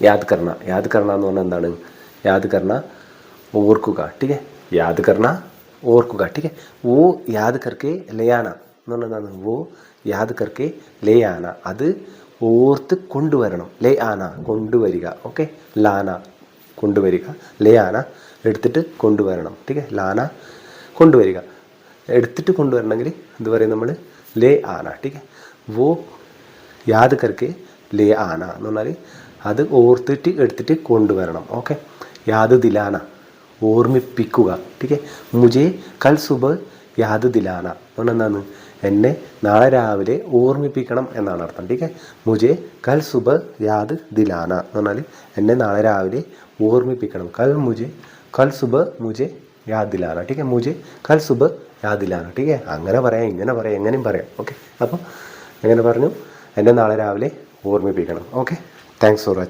യാദ് കർണ എന്ന് പറഞ്ഞാൽ എന്താണ്? യാദ് കർണ ഓർക്കുക. ठीक है, യാദ് കർണ ഓർക്കുക. ठीक है, वो याद करके ले आना എന്ന് പറഞ്ഞാൽ എന്താണ്? वो याद करके ले आना, അത് ഓർത്ത് കൊണ്ടുവരണം. ലേ ആന കൊണ്ടുവരിക. ഓക്കെ, ലാന കൊണ്ടുവരിക, ലേ ആന എടുത്തിട്ട് കൊണ്ടുവരണം. ठीक है, ലാന കൊണ്ടുവരിക. എടുത്തിട്ട് കൊണ്ടുവരണമെങ്കിൽ എന്ത് പറയും നമ്മൾ? ലേ ആന. ठीक है, वो याद करके ले आना എന്ന് പറഞ്ഞാൽ അത് ഓർത്തിട്ട് എടുത്തിട്ട് കൊണ്ടുവരണം. ഓക്കെ, യാദ് ദിലാന ഓർമ്മിപ്പിക്കുക. ठीक है, മുझे കൽ സുബഹ് യാദ് ദിലാന എന്ന് പറഞ്ഞാൽ എന്താണ്? എന്നെ നാളെ രാവിലെ ഓർമ്മിപ്പിക്കണം എന്നാണ് അർത്ഥം. ठीक है, മുझे കൽ സുബഹ് യാദ് ദിലാന എന്ന് പറഞ്ഞാൽ എന്നെ നാളെ രാവിലെ ഓർമ്മിപ്പിക്കണം. കൽ സുബഹ് മുझे യാദ് ദിലാന. ठीक है, മുझे കൽ സുബഹ് യാദ് ദിലാന. ठीक है, അങ്ങനെ പറയാം, ഇങ്ങനെ പറയാം, എങ്ങനെയും പറയാം. ഓക്കെ, അപ്പോൾ എങ്ങനെ പറഞ്ഞു? എന്നെ നാളെ രാവിലെ ഓർമ്മിപ്പിക്കണം. Okay, thanks for watching.